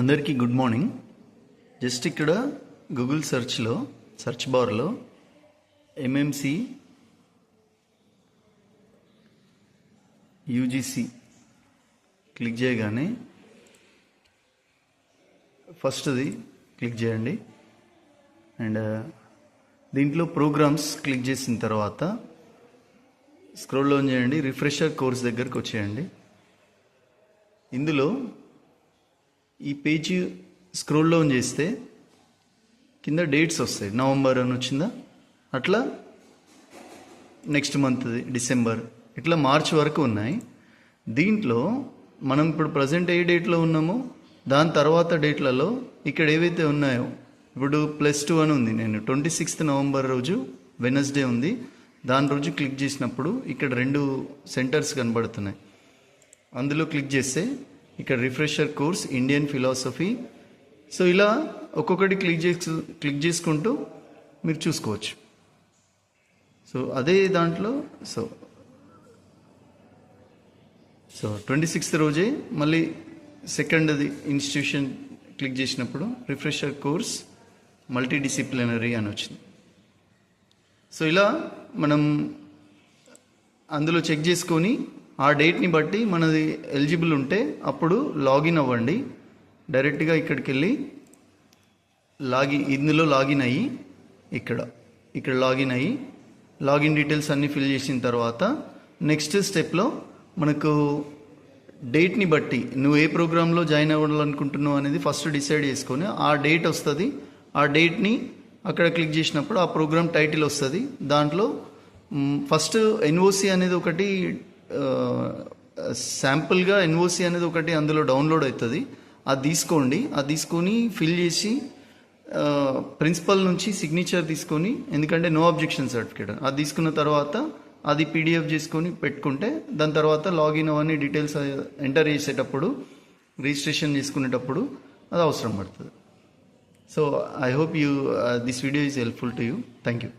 అందరికీ good morning. Just ఇక్కడ Google search బార్లో ఎంఎంసి యూజీసీ క్లిక్ చేయగానే ఫస్ట్ది క్లిక్ చేయండి. అండ్ దీంట్లో ప్రోగ్రామ్స్ క్లిక్ చేసిన తర్వాత స్క్రోల్ డౌన్ చేయండి. రిఫ్రెషర్ కోర్స్ దగ్గరకు వచ్చేయండి. ఇందులో ఈ పేజీ స్క్రోల్ డౌన్ చేస్తే కింద డేట్స్ వస్తాయి. నవంబర్ అని వచ్చిందా, అట్లా నెక్స్ట్ మంత్ది డిసెంబర్, ఇట్లా మార్చ్ వరకు ఉన్నాయి. దీంట్లో మనం ఇప్పుడు ప్రజెంట్ ఏ డేట్లో ఉన్నామో దాని తర్వాత డేట్లలో ఇక్కడ ఏవైతే ఉన్నాయో, ఇప్పుడు +2 అని ఉంది. నేను 26th నవంబర్ రోజు వెనస్డే ఉంది. దాని రోజు క్లిక్ చేసినప్పుడు ఇక్కడ 2 సెంటర్స్ కనబడుతున్నాయి. అందులో క్లిక్ చేస్తే ఇక్కడ refresher course Indian philosophy. So ఇలా ఒక్కొక్కటి క్లిక్ చేసుకుంటూ మీరు చూసుకోవచ్చు. సో అదే దాంట్లో సో 26th రోజే మళ్ళీ సెకండ్ది ఇన్స్టిట్యూషన్ క్లిక్ చేసినప్పుడు రిఫ్రెషర్ కోర్స్ మల్టీడిసిప్లినరీ అని వచ్చింది. సో ఇలా మనం అందులో చెక్ చేసుకొని ఆ డేట్ని బట్టి మనది ఎలిజిబుల్ ఉంటే అప్పుడు లాగిన్ అవ్వండి. డైరెక్ట్గా ఇక్కడికి వెళ్ళి ఇందులో లాగిన్ అయ్యి ఇక్కడ లాగిన్ అయ్యి లాగిన్ డీటెయిల్స్ అన్నీ ఫిల్ చేసిన తర్వాత నెక్స్ట్ స్టెప్లో మనకు డేట్ని బట్టి నువ్వు ఏ ప్రోగ్రాంలో జాయిన్ అవ్వాలనుకుంటున్నావు అనేది ఫస్ట్ డిసైడ్ చేసుకొని ఆ డేట్ వస్తుంది. ఆ డేట్ని అక్కడ క్లిక్ చేసినప్పుడు ఆ ప్రోగ్రామ్ టైటిల్ వస్తుంది. దాంట్లో ఫస్ట్ ఎన్ఓసి అనేది ఒకటి శాంపుల్గా ఎన్ఓసి అనేది ఒకటి అందులో డౌన్లోడ్ అవుతుంది. అది తీసుకోండి. అది తీసుకొని ఫిల్ చేసి ప్రిన్సిపల్ నుంచి సిగ్నేచర్ తీసుకొని, ఎందుకంటే నో అబ్జెక్షన్ సర్టిఫికేట్, అది తీసుకున్న తర్వాత అది పీడిఎఫ్ చేసుకొని పెట్టుకుంటే దాని తర్వాత లాగిన్ అవన్నీ డీటెయిల్స్ ఎంటర్ చేసేటప్పుడు రిజిస్ట్రేషన్ చేసుకునేటప్పుడు అది అవసరం పడుతుంది. So I hope this video is helpful to you. Thank you.